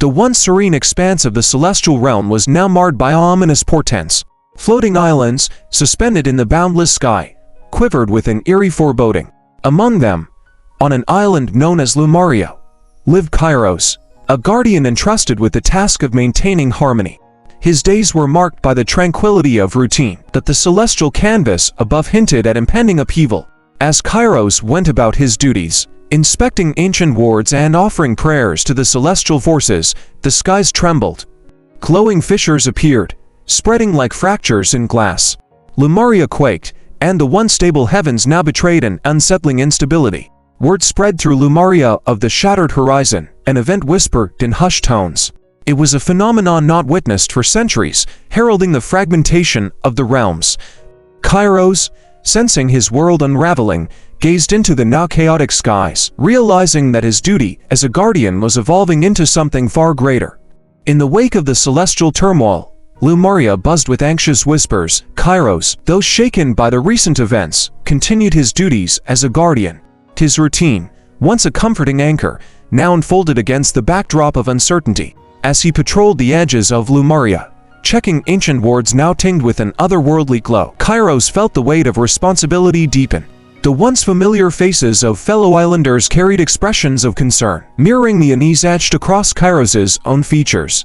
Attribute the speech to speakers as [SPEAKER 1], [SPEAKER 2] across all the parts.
[SPEAKER 1] The once serene expanse of the celestial realm was now marred by ominous portents. Floating islands, suspended in the boundless sky, quivered with an eerie foreboding. Among them, on an island known as Lumaria, lived Kairos, a guardian entrusted with the task of maintaining harmony. His days were marked by the tranquility of routine that the celestial canvas above hinted at impending upheaval. As Kairos went about his duties, inspecting ancient wards and offering prayers to the celestial forces, the skies trembled. Glowing fissures appeared, spreading like fractures in glass. Lumaria quaked, and the once stable heavens now betrayed an unsettling instability. Word spread through Lumaria of the shattered horizon, an event whispered in hushed tones. It was a phenomenon not witnessed for centuries, heralding the fragmentation of the realms. Kairos, sensing his world unraveling, gazed into the now chaotic skies, realizing that his duty as a guardian was evolving into something far greater. In the wake of the celestial turmoil, Lumaria buzzed with anxious whispers. Kairos, though shaken by the recent events, continued his duties as a guardian. His routine, once a comforting anchor, now unfolded against the backdrop of uncertainty. As he patrolled the edges of Lumaria, checking ancient wards now tinged with an otherworldly glow, Kairos felt the weight of responsibility deepen. The once familiar faces of fellow islanders carried expressions of concern, mirroring the unease etched across Kairos' own features.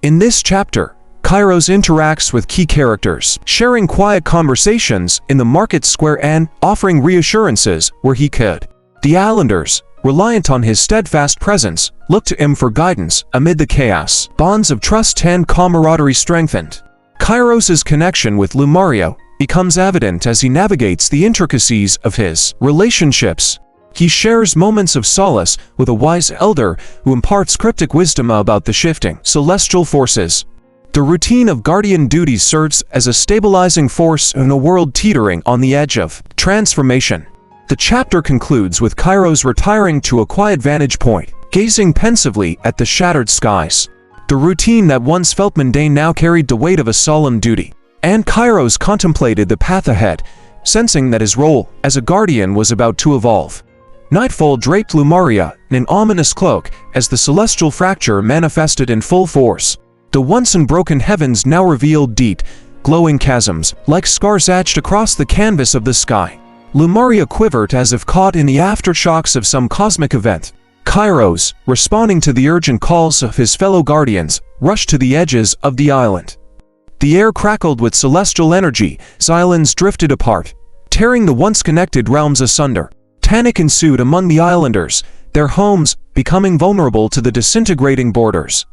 [SPEAKER 1] In this chapter, Kairos interacts with key characters, sharing quiet conversations in the market square and offering reassurances where he could. The islanders, reliant on his steadfast presence, looked to him for guidance amid the chaos. Bonds of trust and camaraderie strengthened. Kairos' connection with Lumaria becomes evident as he navigates the intricacies of his relationships. He shares moments of solace with a wise elder who imparts cryptic wisdom about the shifting celestial forces. The routine of guardian duties serves as a stabilizing force in a world teetering on the edge of transformation. The chapter concludes with Kairos retiring to a quiet vantage point, gazing pensively at the shattered skies. The routine that once felt mundane now carried the weight of a solemn duty, and Kairos contemplated the path ahead, sensing that his role as a guardian was about to evolve. Nightfall draped Lumaria in an ominous cloak as the celestial fracture manifested in full force. The once unbroken heavens now revealed deep, glowing chasms, like scars etched across the canvas of the sky. Lumaria quivered as if caught in the aftershocks of some cosmic event. Kairos, responding to the urgent calls of his fellow guardians, rushed to the edges of the island. The air crackled with celestial energy as islands drifted apart, tearing the once connected realms asunder. Panic ensued among the islanders, their homes becoming vulnerable to the disintegrating borders.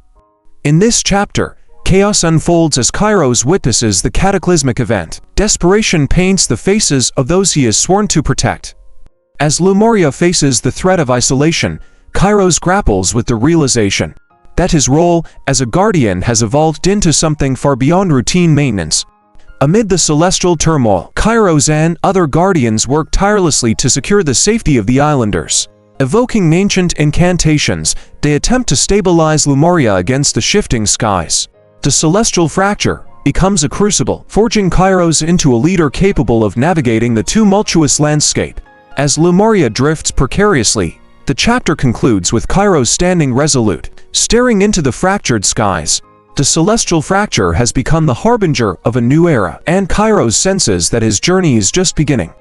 [SPEAKER 1] In this chapter, chaos unfolds as Kairos witnesses the cataclysmic event. Desperation paints the faces of those he has sworn to protect. As Lumaria faces the threat of isolation, Kairos grapples with the realization that his role as a guardian has evolved into something far beyond routine maintenance. Amid the celestial turmoil, Kairos and other guardians work tirelessly to secure the safety of the islanders. Evoking ancient incantations, they attempt to stabilize Lumaria against the shifting skies. The celestial fracture becomes a crucible, forging Kairos into a leader capable of navigating the tumultuous landscape. As Lumaria drifts precariously, the chapter concludes with Kairos standing resolute, staring into the fractured skies. The celestial fracture has become the harbinger of a new era, and Kairos senses that his journey is just beginning.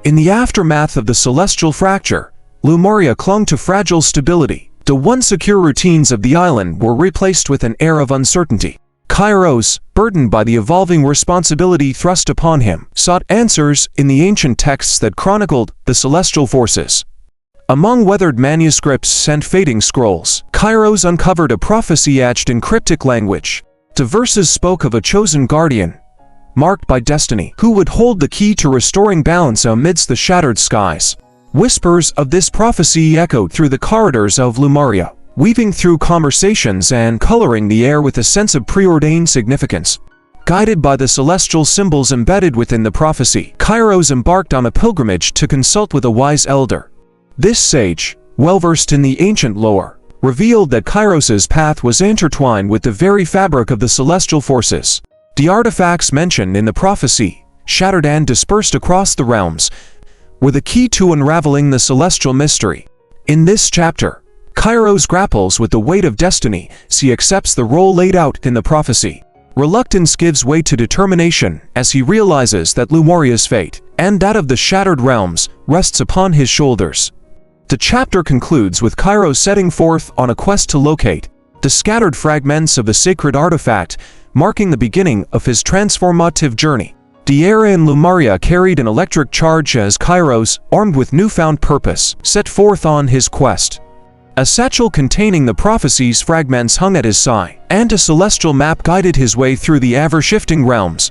[SPEAKER 1] In the aftermath of the celestial fracture, Lumaria clung to fragile stability. The once secure routines of the island were replaced with an air of uncertainty. Kairos, burdened by the evolving responsibility thrust upon him, sought answers in the ancient texts that chronicled the celestial forces. Among weathered manuscripts and fading scrolls, Kairos uncovered a prophecy etched in cryptic language. The verses spoke of a chosen guardian, marked by destiny, who would hold the key to restoring balance amidst the shattered skies. Whispers of this prophecy echoed through the corridors of Lumaria, weaving through conversations and coloring the air with a sense of preordained significance. Guided by the celestial symbols embedded within the prophecy, Kairos embarked on a pilgrimage to consult with a wise elder. This sage, well-versed in the ancient lore, revealed that Kairos' path was intertwined with the very fabric of the celestial forces. The artifacts mentioned in the prophecy, shattered and dispersed across the realms, were the key to unraveling the celestial mystery. In this chapter, Kairos grapples with the weight of destiny as he accepts the role laid out in the prophecy. Reluctance gives way to determination as he realizes that Lumoria's fate, and that of the Shattered Realms, rests upon his shoulders. The chapter concludes with Kairos setting forth on a quest to locate the scattered fragments of the sacred artifact, marking the beginning of his transformative journey. The air in Lumaria carried an electric charge as Kairos, armed with newfound purpose, set forth on his quest. A satchel containing the prophecy's fragments hung at his side, and a celestial map guided his way through the ever-shifting realms.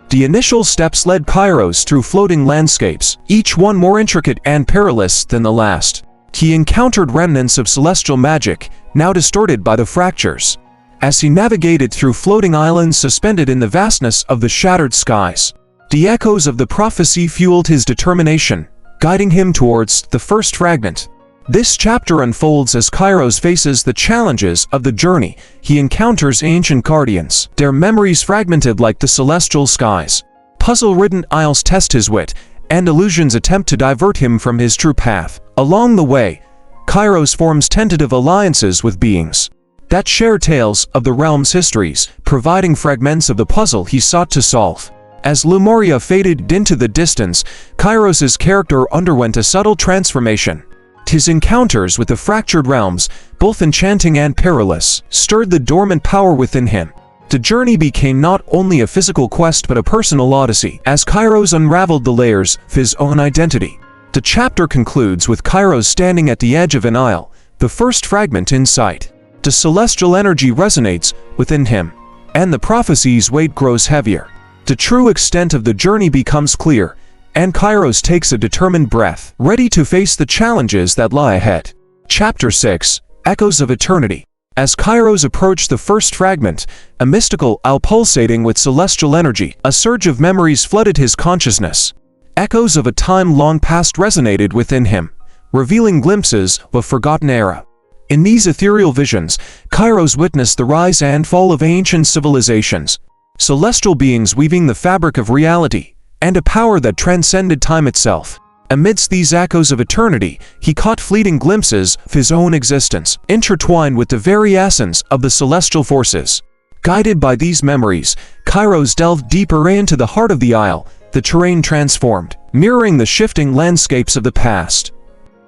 [SPEAKER 1] The initial steps led Kairos through floating landscapes, each one more intricate and perilous than the last. He encountered remnants of celestial magic, now distorted by the fractures, as he navigated through floating islands suspended in the vastness of the shattered skies. The echoes of the prophecy fueled his determination, guiding him towards the first fragment. This chapter unfolds as Kairos faces the challenges of the journey. He encounters ancient guardians, their memories fragmented like the celestial skies. Puzzle-ridden isles test his wit, and illusions attempt to divert him from his true path. Along the way, Kairos forms tentative alliances with beings that share tales of the realm's histories, providing fragments of the puzzle he sought to solve. As Lumoria faded into the distance, Kairos's character underwent a subtle transformation. His encounters with the fractured realms, both enchanting and perilous, stirred the dormant power within him. The journey became not only a physical quest but a personal odyssey, as Kairos unraveled the layers of his own identity. The chapter concludes with Kairos standing at the edge of an isle, the first fragment in sight. The celestial energy resonates within him, and the prophecy's weight grows heavier. The true extent of the journey becomes clear, and Kairos takes a determined breath, ready to face the challenges that lie ahead. Chapter 6: Echoes of Eternity. As Kairos approached the first fragment, a mystical owl pulsating with celestial energy, a surge of memories flooded his consciousness. Echoes of a time long past resonated within him, revealing glimpses of a forgotten era. In these ethereal visions, Kairos witnessed the rise and fall of ancient civilizations, celestial beings weaving the fabric of reality, and a power that transcended time itself. Amidst these echoes of eternity, he caught fleeting glimpses of his own existence, intertwined with the very essence of the celestial forces. Guided by these memories, Kairos delved deeper into the heart of the isle, the terrain transformed, mirroring the shifting landscapes of the past.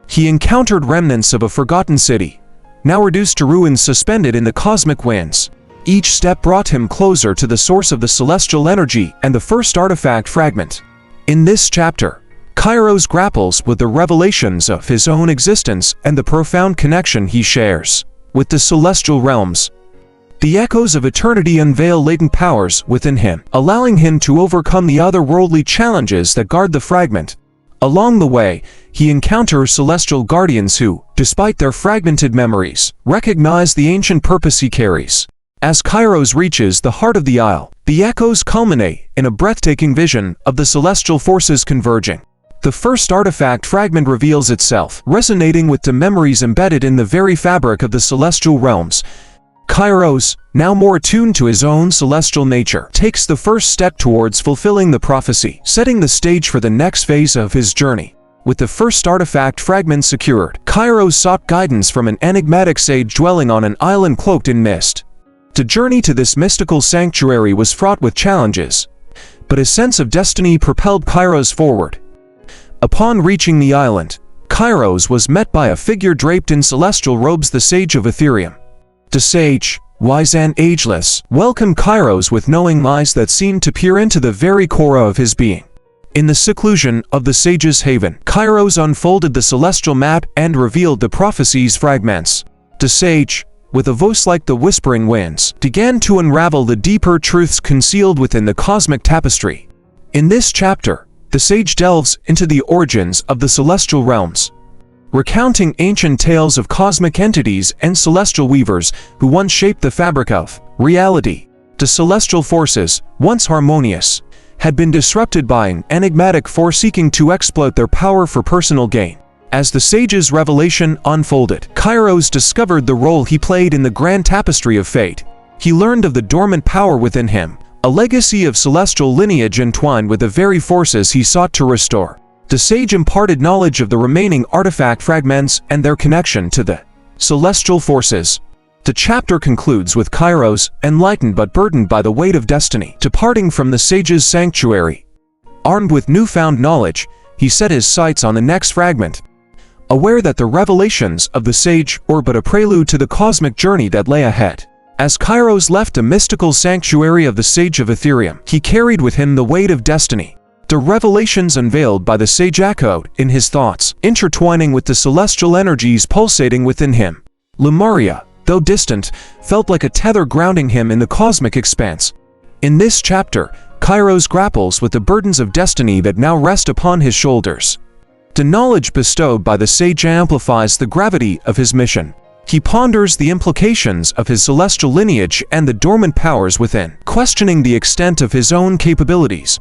[SPEAKER 1] He encountered remnants of a forgotten city, now reduced to ruins suspended in the cosmic winds. Each step brought him closer to the source of the celestial energy and the first artifact fragment. In this chapter, Kairos grapples with the revelations of his own existence and the profound connection he shares with the celestial realms. The echoes of eternity unveil latent powers within him, allowing him to overcome the otherworldly challenges that guard the fragment. Along the way, he encounters celestial guardians who, despite their fragmented memories, recognize the ancient purpose he carries. As Kairos reaches the heart of the isle, the echoes culminate in a breathtaking vision of the celestial forces converging. The first artifact fragment reveals itself, resonating with the memories embedded in the very fabric of the celestial realms. Kairos, now more attuned to his own celestial nature, takes the first step towards fulfilling the prophecy, setting the stage for the next phase of his journey. With the first artifact fragment secured, Kairos sought guidance from an enigmatic sage dwelling on an island cloaked in mist. The journey to this mystical sanctuary was fraught with challenges, but a sense of destiny propelled Kairos forward. Upon reaching the island, Kairos was met by a figure draped in celestial robes, the Sage of Ethereum. The sage, wise and ageless, welcomed Kairos with knowing eyes that seemed to peer into the very core of his being. In the seclusion of the sage's haven, Kairos unfolded the celestial map and revealed the prophecy's fragments. The sage, with a voice like the whispering winds, began to unravel the deeper truths concealed within the cosmic tapestry. In this chapter, the sage delves into the origins of the celestial realms, recounting ancient tales of cosmic entities and celestial weavers who once shaped the fabric of reality. The celestial forces, once harmonious, had been disrupted by an enigmatic force seeking to exploit their power for personal gain. As the sage's revelation unfolded, Kairos discovered the role he played in the grand tapestry of fate. He learned of the dormant power within him, a legacy of celestial lineage entwined with the very forces he sought to restore. The sage imparted knowledge of the remaining artifact fragments and their connection to the Celestial Forces. The chapter concludes with Kairos, enlightened but burdened by the weight of destiny, departing from the sage's sanctuary. Armed with newfound knowledge, he set his sights on the next fragment, aware that the revelations of the sage were but a prelude to the cosmic journey that lay ahead. As Kairos left the mystical sanctuary of the Sage of Ethereum, he carried with him the weight of destiny. The revelations unveiled by the sage echoed in his thoughts, intertwining with the celestial energies pulsating within him. Lemuria, though distant, felt like a tether grounding him in the cosmic expanse. In this chapter, Kairos grapples with the burdens of destiny that now rest upon his shoulders. The knowledge bestowed by the sage amplifies the gravity of his mission. He ponders the implications of his celestial lineage and the dormant powers within, questioning the extent of his own capabilities.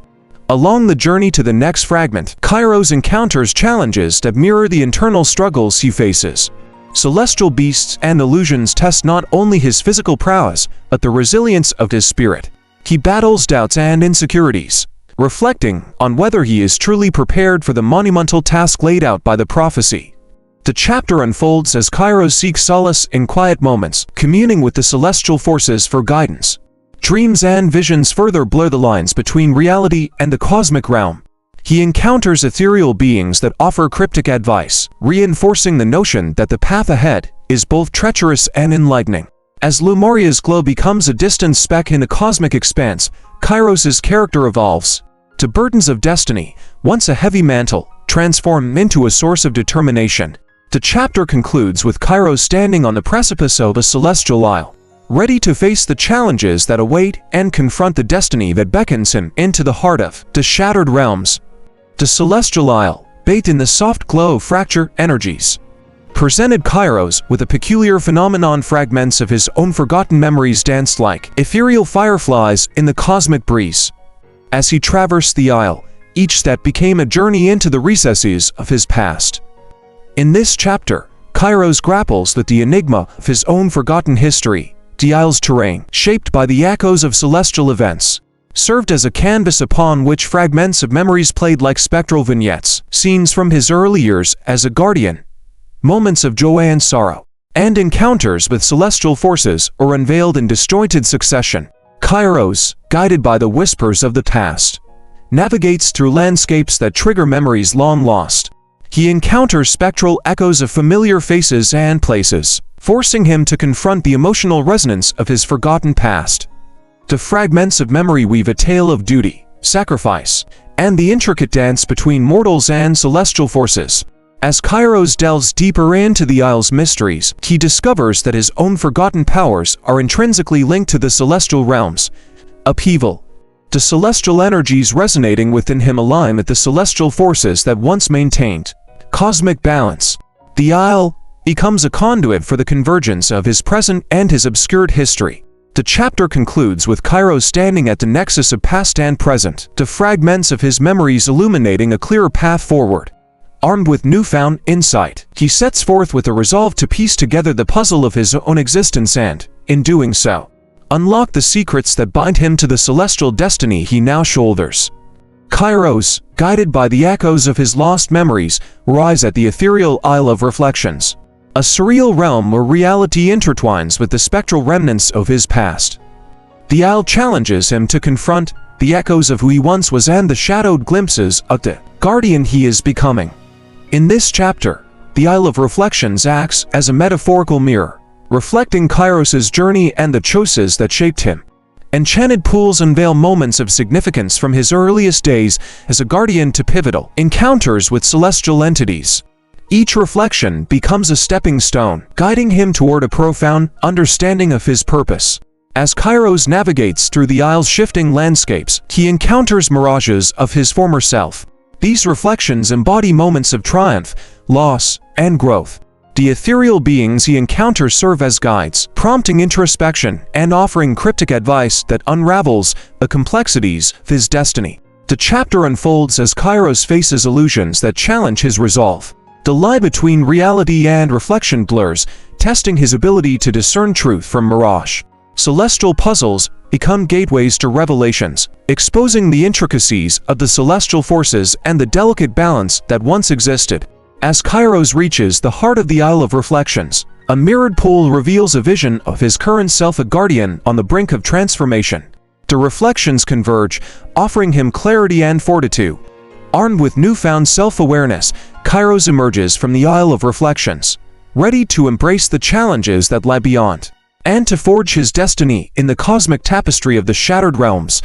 [SPEAKER 1] Along the journey to the next fragment, Kairos encounters challenges that mirror the internal struggles he faces. Celestial beasts and illusions test not only his physical prowess, but the resilience of his spirit. He battles doubts and insecurities, reflecting on whether he is truly prepared for the monumental task laid out by the prophecy. The chapter unfolds as Kairos seeks solace in quiet moments, communing with the celestial forces for guidance. Dreams and visions further blur the lines between reality and the cosmic realm. He encounters ethereal beings that offer cryptic advice, reinforcing the notion that the path ahead is both treacherous and enlightening. As Lemuria's glow becomes a distant speck in the cosmic expanse, Kairos' character evolves. The burdens of destiny, once a heavy mantle, transform into a source of determination. The chapter concludes with Kairos standing on the precipice of a celestial isle, ready to face the challenges that await and confront the destiny that beckons him into the heart of the shattered realms. The celestial isle, bathed in the soft glow of fracture energies, presented Kairos with a peculiar phenomenon. Fragments of his own forgotten memories danced like ethereal fireflies in the cosmic breeze. As he traversed the isle, each step became a journey into the recesses of his past. In this chapter, Kairos grapples with the enigma of his own forgotten history. The isle's terrain, shaped by the echoes of celestial events, served as a canvas upon which fragments of memories played like spectral vignettes, scenes from his early years as a guardian, moments of joy and sorrow, and encounters with celestial forces are unveiled in disjointed succession. Kairos, guided by the whispers of the past, navigates through landscapes that trigger memories long lost. He encounters spectral echoes of familiar faces and places, forcing him to confront the emotional resonance of his forgotten past. The fragments of memory weave a tale of duty, sacrifice, and the intricate dance between mortals and celestial forces. As Kairos delves deeper into the isle's mysteries, he discovers that his own forgotten powers are intrinsically linked to the celestial realms. Upheaval. The celestial energies resonating within him align with the celestial forces that once maintained cosmic balance. The isle becomes a conduit for the convergence of his present and his obscured history. The chapter concludes with Kairos standing at the nexus of past and present, the fragments of his memories illuminating a clearer path forward. Armed with newfound insight, he sets forth with a resolve to piece together the puzzle of his own existence and, in doing so, unlock the secrets that bind him to the celestial destiny he now shoulders. Kairos, guided by the echoes of his lost memories, arrives at the ethereal Isle of Reflections, a surreal realm where reality intertwines with the spectral remnants of his past. The isle challenges him to confront the echoes of who he once was and the shadowed glimpses of the guardian he is becoming. In this chapter, the Isle of Reflections acts as a metaphorical mirror, reflecting Kairos' journey and the choices that shaped him. Enchanted pools unveil moments of significance from his earliest days as a guardian to pivotal encounters with celestial entities. Each reflection becomes a stepping stone, guiding him toward a profound understanding of his purpose. As Kairos navigates through the isle's shifting landscapes, he encounters mirages of his former self. These reflections embody moments of triumph, loss, and growth. The ethereal beings he encounters serve as guides, prompting introspection and offering cryptic advice that unravels the complexities of his destiny. The chapter unfolds as Kairos faces illusions that challenge his resolve. The line between reality and reflection blurs, testing his ability to discern truth from mirage. Celestial puzzles become gateways to revelations, exposing the intricacies of the celestial forces and the delicate balance that once existed. As Kairos reaches the heart of the Isle of Reflections, A mirrored pool reveals a vision of his current self, a guardian on the brink of transformation. The reflections converge, offering him clarity and fortitude. Armed with newfound self-awareness, Kairos emerges from the Isle of Reflections, ready to embrace the challenges that lie beyond, and to forge his destiny in the cosmic tapestry of the shattered realms.